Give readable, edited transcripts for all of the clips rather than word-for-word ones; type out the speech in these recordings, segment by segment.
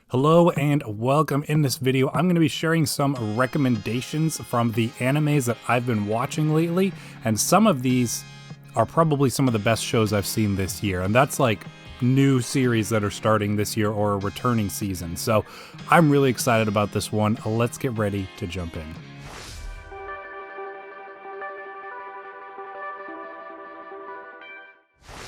Hello and welcome. In this video, I'm going to be sharing some recommendations from the animes that I've been watching lately, and some of these are probably some of the best shows I've seen this year, and that's like new series that are starting this year or a returning season. So I'm really excited about this one. Let's get ready to jump in.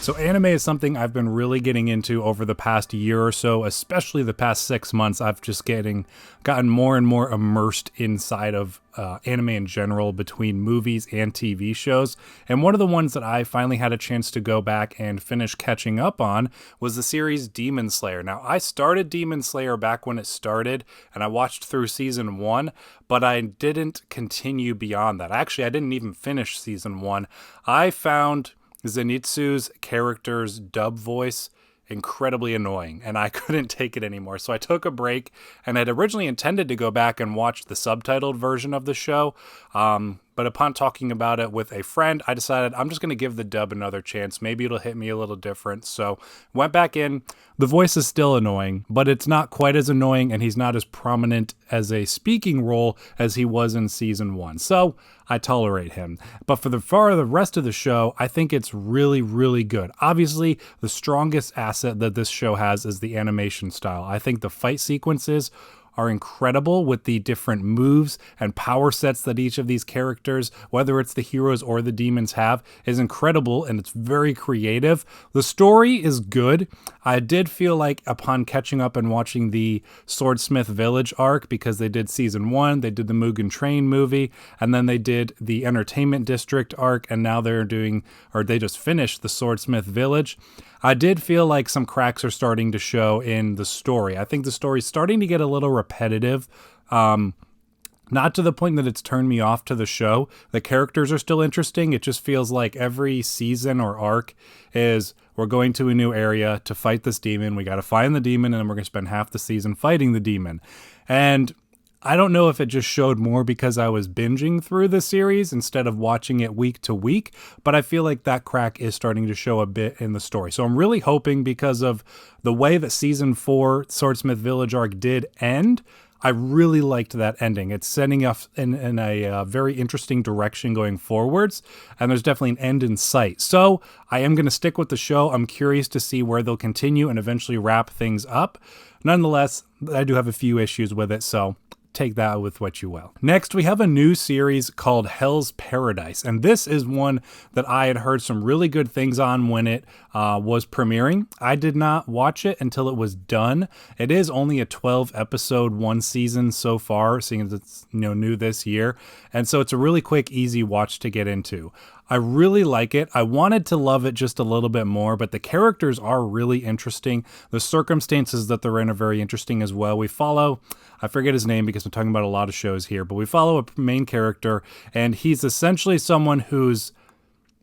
So anime is something I've been really getting into over the past year or so, especially the past 6 months. I've just gotten more and more immersed inside of anime in general, between movies and TV shows. And one of the ones that I finally had a chance to go back and finish catching up on was the series Demon Slayer. Now, I started Demon Slayer back when it started, and I watched through season 1, but I didn't continue beyond that. Actually, I didn't even finish season 1. I found Zenitsu's character's dub voice incredibly annoying, and I couldn't take it anymore. So I took a break, and I'd originally intended to go back and watch the subtitled version of the show. But upon talking about it with a friend, I decided I'm just going to give the dub another chance. Maybe it'll hit me a little different. So went back in. The voice is still annoying, but it's not quite as annoying, and he's not as prominent as a speaking role as he was in season 1. So I tolerate him. But for the rest of the show, I think it's really, really good. Obviously, the strongest asset that this show has is the animation style. I think the fight sequences are incredible with the different moves and power sets that each of these characters, whether it's the heroes or the demons, have, is incredible, and it's very creative. The story is good. I did feel like upon catching up and watching the Swordsmith Village arc, because they did season 1, they did the Mugen Train movie, and then they did the Entertainment District arc, and now they just finished the Swordsmith Village. I did feel like some cracks are starting to show in the story. I think the story's starting to get a little repetitive. Not to the point that it's turned me off to the show. The characters are still interesting. It just feels like every season or arc is, we're going to a new area to fight this demon. We got to find the demon, and then we're going to spend half the season fighting the demon. And I don't know if it just showed more because I was binging through the series instead of watching it week to week, but I feel like that crack is starting to show a bit in the story. So I'm really hoping, because of the way that season 4 Swordsmith Village arc did end, I really liked that ending. It's setting us in a very interesting direction going forwards, and there's definitely an end in sight. So I am going to stick with the show. I'm curious to see where they'll continue and eventually wrap things up. Nonetheless, I do have a few issues with it, so take that with what you will. Next, we have a new series called Hell's Paradise, and this is one that I had heard some really good things on when it was premiering. I did not watch it until it was done. It is only a 12-episode one season so far, seeing as it's new this year, and so it's a really quick, easy watch to get into. I really like it. I wanted to love it just a little bit more, but the characters are really interesting. The circumstances that they're in are very interesting as well. We follow, I forget his name because I'm talking about a lot of shows here, but we follow a main character, and he's essentially someone who's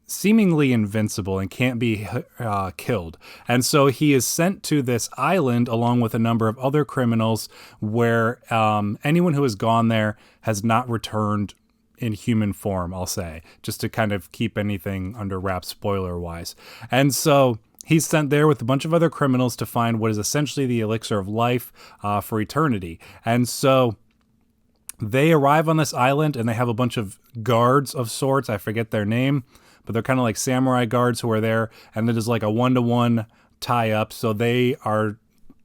seemingly invincible and can't be killed. And so he is sent to this island along with a number of other criminals where anyone who has gone there has not returned in human form, I'll say, just to kind of keep anything under wraps spoiler-wise. And so he's sent there with a bunch of other criminals to find what is essentially the elixir of life for eternity. And so they arrive on this island, and they have a bunch of guards of sorts. I forget their name, but they're kind of like samurai guards who are there, and it is like a one-to-one tie-up. So they are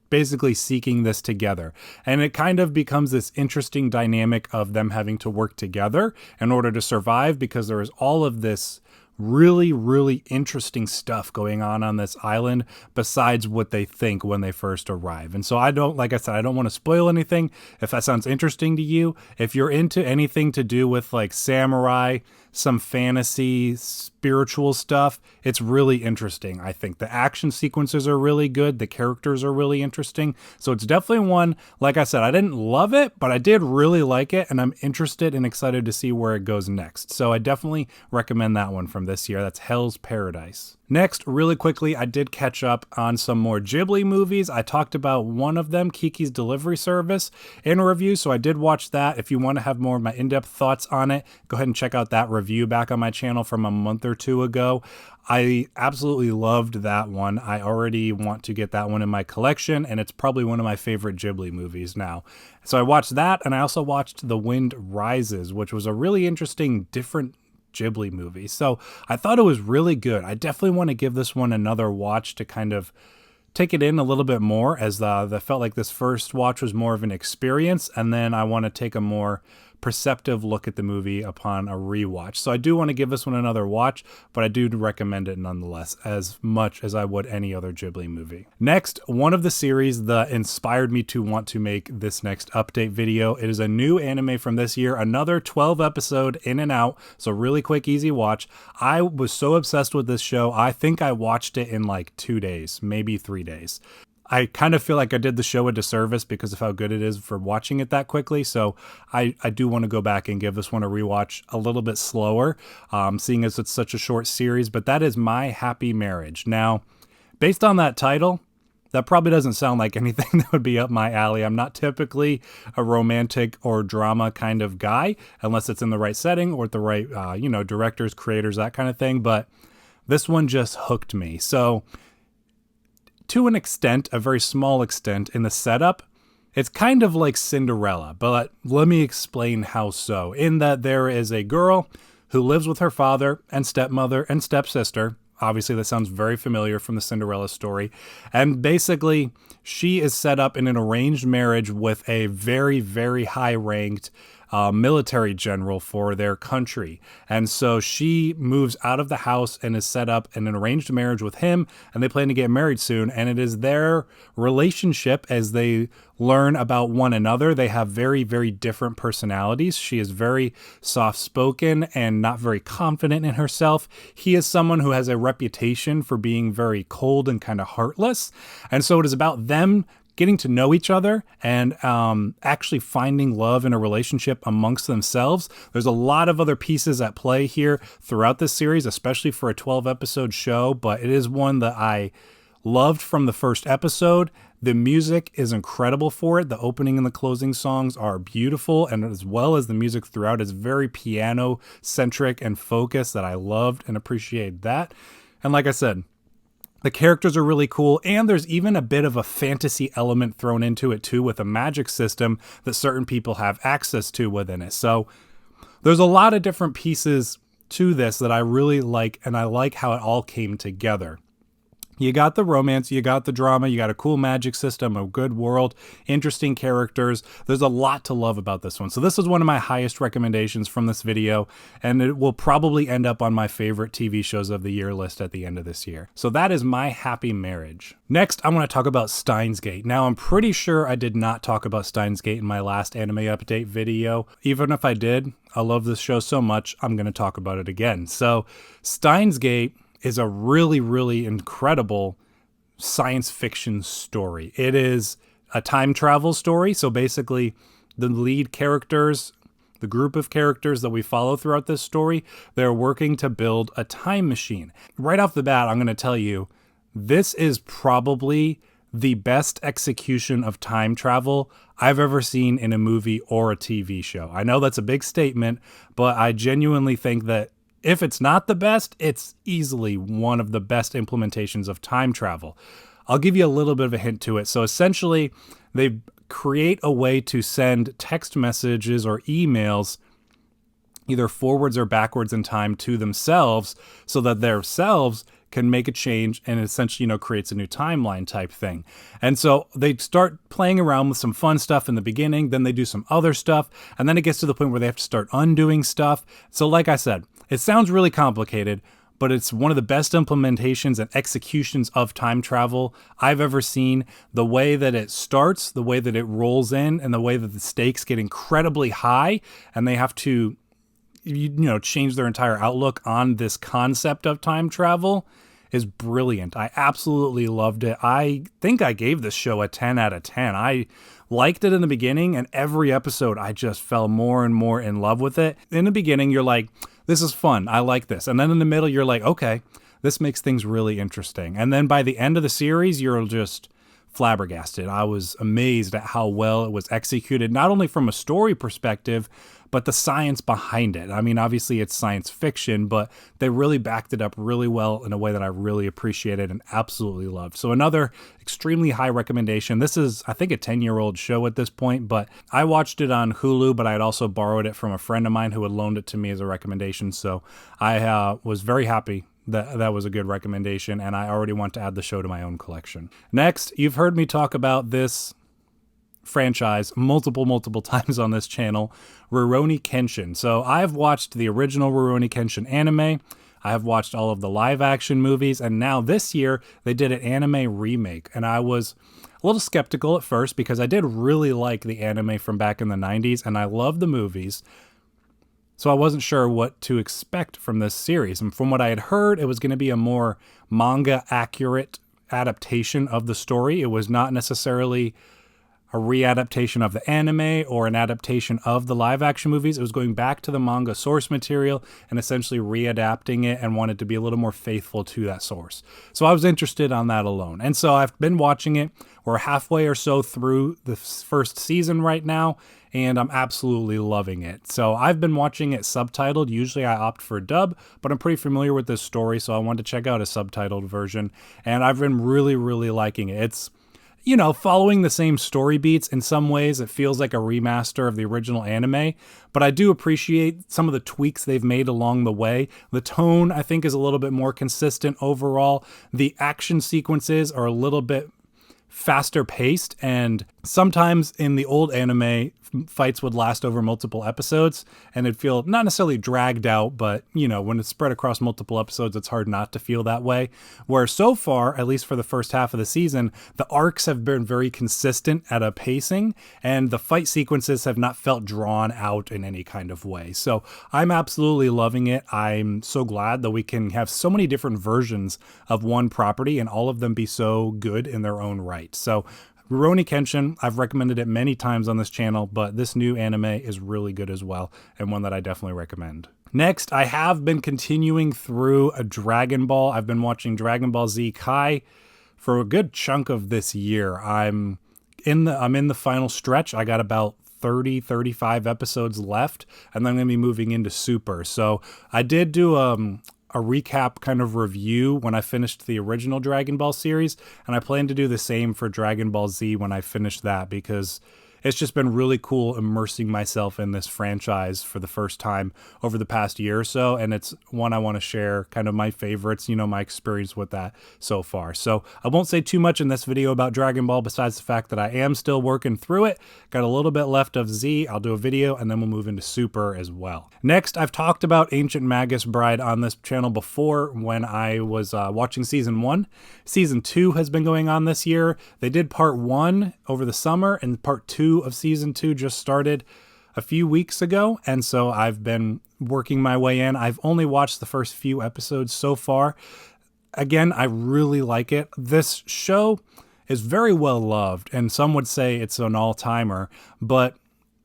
basically seeking this together. And it kind of becomes this interesting dynamic of them having to work together in order to survive, because there is all of this really, really interesting stuff going on this island besides what they think when they first arrive. And so like I said, I don't want to spoil anything. If that sounds interesting to you, if you're into anything to do with like samurai, some fantasy, spiritual stuff, it's really interesting. I think the action sequences are really good. The characters are really interesting. So it's definitely one, like I said, I didn't love it, but I did really like it, and I'm interested and excited to see where it goes next. So I definitely recommend that one from from this year. That's Hell's Paradise. Next, really quickly, I did catch up on some more Ghibli movies. I talked about one of them, Kiki's Delivery Service, in a review, so I did watch that. If you want to have more of my in-depth thoughts on it, go ahead and check out that review back on my channel from a month or two ago. I absolutely loved that one. I already want to get that one in my collection, and it's probably one of my favorite Ghibli movies now. So I watched that, and I also watched The Wind Rises, which was a really interesting, different Ghibli movie. So I thought it was really good. I definitely want to give this one another watch to kind of take it in a little bit more, as I felt like this first watch was more of an experience, and then I want to take a more perceptive look at the movie upon a rewatch. So I do want to give this one another watch, but I do recommend it nonetheless, as much as I would any other Ghibli movie. Next, one of the series that inspired me to want to make this next update video. It is a new anime from this year, another 12 episode in and out, so really quick, easy watch. I was so obsessed with this show, I think I watched it in like 2 days, maybe 3 days. I kind of feel like I did the show a disservice because of how good it is for watching it that quickly. So I do want to go back and give this one a rewatch a little bit slower, seeing as it's such a short series. But that is My Happy Marriage. Now, based on that title, that probably doesn't sound like anything that would be up my alley. I'm not typically a romantic or drama kind of guy, unless it's in the right setting or with the right, directors, creators, that kind of thing. But this one just hooked me. So to an extent, a very small extent in the setup, it's kind of like Cinderella, but let me explain how so. In that there is a girl who lives with her father and stepmother and stepsister. Obviously, that sounds very familiar from the Cinderella story. And basically, she is set up in an arranged marriage with a very, very high-ranked military general for their country. And so she moves out of the house and is set up in an arranged marriage with him, and they plan to get married soon. And it is their relationship as they learn about one another. They have very, very different personalities. She is very soft-spoken and not very confident in herself. He is someone who has a reputation for being very cold and kind of heartless. And so it is about them getting to know each other and actually finding love in a relationship amongst themselves. There's a lot of other pieces at play here throughout this series, especially for a 12-episode show, but it is one that I loved from the first episode. The music is incredible for it. The opening and the closing songs are beautiful, and as well as the music throughout is very piano-centric and focused that I loved and appreciated that. And like I said, the characters are really cool, and there's even a bit of a fantasy element thrown into it too, with a magic system that certain people have access to within it. So there's a lot of different pieces to this that I really like, and I like how it all came together. You got the romance, you got the drama, you got a cool magic system, a good world, interesting characters. There's a lot to love about this one. So this is one of my highest recommendations from this video, and it will probably end up on my favorite TV shows of the year list at the end of this year. So that is My Happy Marriage. Next, I want to talk about SteinsGate. Now, I'm pretty sure I did not talk about SteinsGate in my last anime update video. Even if I did, I love this show so much, I'm going to talk about it again. So SteinsGate is a really, really incredible science fiction story. It is a time travel story. So basically, the lead characters, the group of characters that we follow throughout this story, they're working to build a time machine. Right off the bat, I'm going to tell you, this is probably the best execution of time travel I've ever seen in a movie or a TV show. I know that's a big statement, but I genuinely think that if it's not the best, it's easily one of the best implementations of time travel. I'll give you a little bit of a hint to it. So essentially, they create a way to send text messages or emails either forwards or backwards in time to themselves so that themselves can make a change and essentially, creates a new timeline type thing. And so they start playing around with some fun stuff in the beginning, then they do some other stuff, and then it gets to the point where they have to start undoing stuff. So like I said, it sounds really complicated, but it's one of the best implementations and executions of time travel I've ever seen. The way that it starts, the way that it rolls in, and the way that the stakes get incredibly high, and they have to change their entire outlook on this concept of time travel is brilliant. I absolutely loved it. I think I gave this show a 10 out of 10. I liked it in the beginning, and every episode I just fell more and more in love with it. In the beginning, you're like, this is fun. I like this. And then in the middle, you're like, okay, this makes things really interesting. And then by the end of the series, you're just flabbergasted. I was amazed at how well it was executed, not only from a story perspective, but the science behind it. I mean, obviously it's science fiction, but they really backed it up really well in a way that I really appreciated and absolutely loved. So another extremely high recommendation. This is, I think, a 10-year-old show at this point, but I watched it on Hulu, but I had also borrowed it from a friend of mine who had loaned it to me as a recommendation. So I was very happy that was a good recommendation, and I already want to add the show to my own collection. Next, you've heard me talk about this franchise multiple times on this channel, Roni Kenshin. So I've watched the original Roni Kenshin anime, I have watched all of the live action movies, and now this year they did an anime remake, and I was a little skeptical at first because I did really like the anime from back in the 90s, and I love the movies. So I wasn't sure what to expect from this series. And from what I had heard, it was going to be a more manga accurate adaptation of the story. It was not necessarily a readaptation of the anime or an adaptation of the live action movies. It was going back to the manga source material and essentially readapting it, and wanted to be a little more faithful to that source. So I was interested on that alone. And so I've been watching it. We're halfway or so through the first season right now, and I'm absolutely loving it. So I've been watching it subtitled. Usually I opt for dub, but I'm pretty familiar with this story, so I wanted to check out a subtitled version, and I've been really liking it. It's, you know, following the same story beats. In some ways, it feels like a remaster of the original anime, but I do appreciate some of the tweaks they've made along the way. The tone, I think, is a little bit more consistent overall. The action sequences are a little bit faster paced, and sometimes in the old anime, fights would last over multiple episodes and it'd feel not necessarily dragged out, but you know, when it's spread across multiple episodes, it's hard not to feel that way. Where so far, at least for the first half of the season, the arcs have been very consistent at a pacing, and the fight sequences have not felt drawn out in any kind of way. So I'm absolutely loving it. I'm so glad that we can have so many different versions of one property and all of them be so good in their own right. So Roni Kenshin, I've recommended it many times on this channel, but this new anime is really good as well, and one that I definitely recommend. Next, I have been continuing through a Dragon Ball. I've been watching Dragon Ball Z Kai for a good chunk of this year. I'm in the final stretch. I got about 35 episodes left, and then I'm going to be moving into Super. So I did do a recap kind of review when I finished the original Dragon Ball series, and I plan to do the same for Dragon Ball Z when I finish that, because it's just been really cool immersing myself in this franchise for the first time over the past year or so, and it's one I want to share kind of my favorites, you know, my experience with that so far. So I won't say too much in this video about Dragon Ball besides the fact that I am still working through it. Got a little bit left of Z. I'll do a video and then we'll move into Super as well. Next, I've talked about Ancient Magus Bride on this channel before when I was watching Season 1. Season 2 has been going on this year. They did Part 1 over the summer, and Part 2 of Season 2 just started a few weeks ago, and so I've been working my way in. I've only watched the first few episodes so far. Again, I really like it. This show is very well loved, and some would say it's an all-timer, but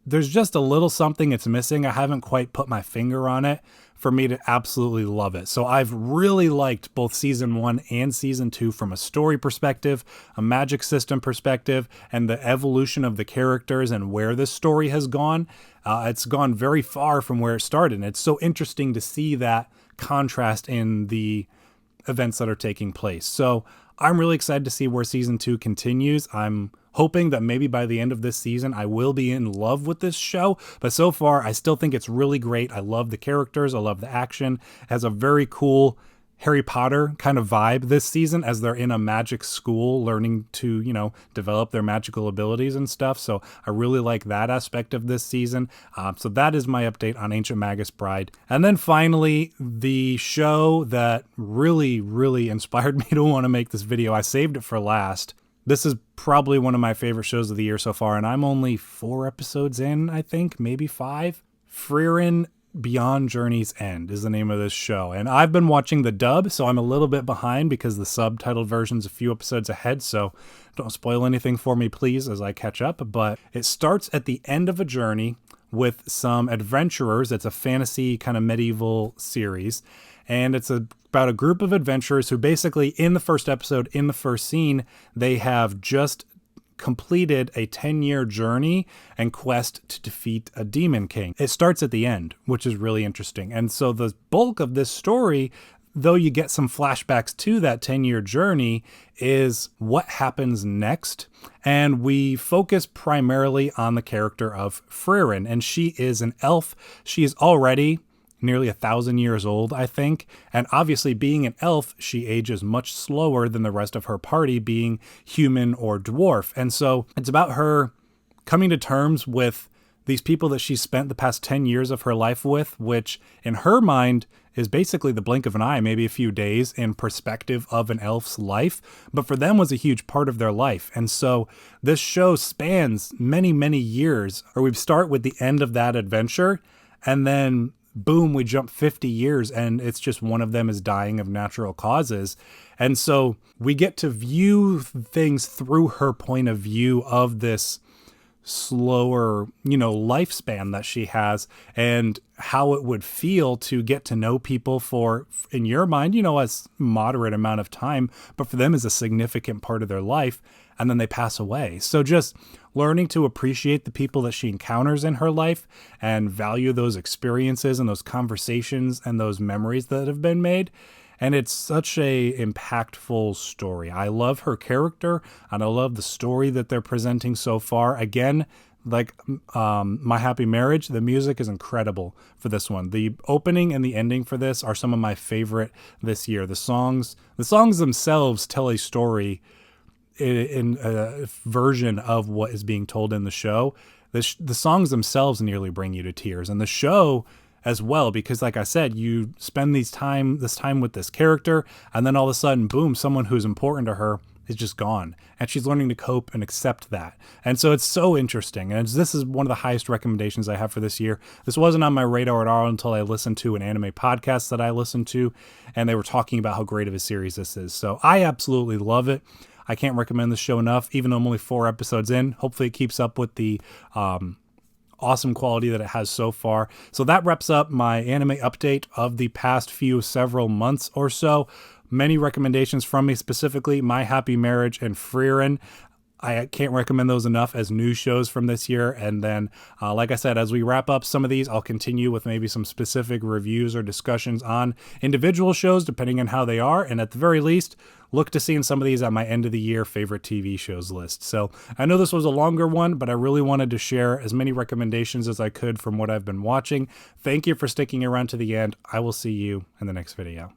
there's just a little something it's missing. I haven't quite put my finger on it for me to absolutely love it. So I've really liked both Season 1 and Season 2 from a story perspective, a magic system perspective, and the evolution of the characters and where this story has gone. It's gone very far from where it started, and it's so interesting to see that contrast in the events that are taking place. So I'm really excited to see where Season 2 continues. I'm hoping that maybe by the end of this season, I will be in love with this show. But so far, I still think it's really great. I love the characters. I love the action. It has a very cool Harry Potter kind of vibe this season as they're in a magic school learning to, you know, develop their magical abilities and stuff. So I really like that aspect of this season. So that is my update on Ancient Magus Bride. And then finally, the show that really inspired me to want to make this video. I saved it for last. This is probably one of my favorite shows of the year so far, and I'm only 4 episodes in, I think, maybe 5. Fen Beyond Journey End is the name of this show, and I've been watching the dub, so I'm a little bit behind because the subtitled version's a few episodes ahead, so don't spoil anything for me, please, as I catch up. But it starts at the end of a journey with some adventurers. It's a fantasy kind of medieval series. And it's about a group of adventurers who basically, in the first episode, in the first scene, they have just completed a 10-year journey and quest to defeat a demon king. It starts at the end, which is really interesting. And so the bulk of this story, though you get some flashbacks to that 10-year journey, is what happens next. And we focus primarily on the character of Frieren, and she is an elf. She is already nearly 1,000 years old, I think. And obviously, being an elf, she ages much slower than the rest of her party, being human or dwarf. And so it's about her coming to terms with these people that she spent the past 10 years of her life with, which in her mind is basically the blink of an eye, maybe a few days in perspective of an elf's life, but for them was a huge part of their life. And so this show spans many, many years, or we start with the end of that adventure, and then boom, we jump 50 years and it's just one of them is dying of natural causes. And so we get to view things through her point of view of this slower, lifespan that she has, and how it would feel to get to know people for, in your mind, a moderate amount of time, but for them is a significant part of their life, and then they pass away. So just learning to appreciate the people that she encounters in her life and value those experiences and those conversations and those memories that have been made. And it's such a impactful story. I love her character, and I love the story that they're presenting so far. Again, like My Happy Marriage, the music is incredible for this one. The opening and the ending for this are some of my favorite this year. The songs themselves tell a story in a version of what is being told in the show. The songs themselves nearly bring you to tears, and the show as well, because like I said, you spend this time with this character, and then all of a sudden, boom, someone who's important to her is just gone, and she's learning to cope and accept that. And so it's so interesting, and this is one of the highest recommendations I have for this year. This wasn't on my radar at all until I listened to an anime podcast that I listened to, and they were talking about how great of a series this is. So I absolutely love it. I can't recommend this show enough, even though I'm only 4 episodes in. Hopefully it keeps up with the awesome quality that it has so far. So that wraps up my anime update of the past several months or so. Many recommendations from me, specifically My Happy Marriage and Frieren. I can't recommend those enough as new shows from this year. And then, like I said, as we wrap up some of these, I'll continue with maybe some specific reviews or discussions on individual shows, depending on how they are. And at the very least, look to seeing some of these at my end of the year favorite TV shows list. So I know this was a longer one, but I really wanted to share as many recommendations as I could from what I've been watching. Thank you for sticking around to the end. I will see you in the next video.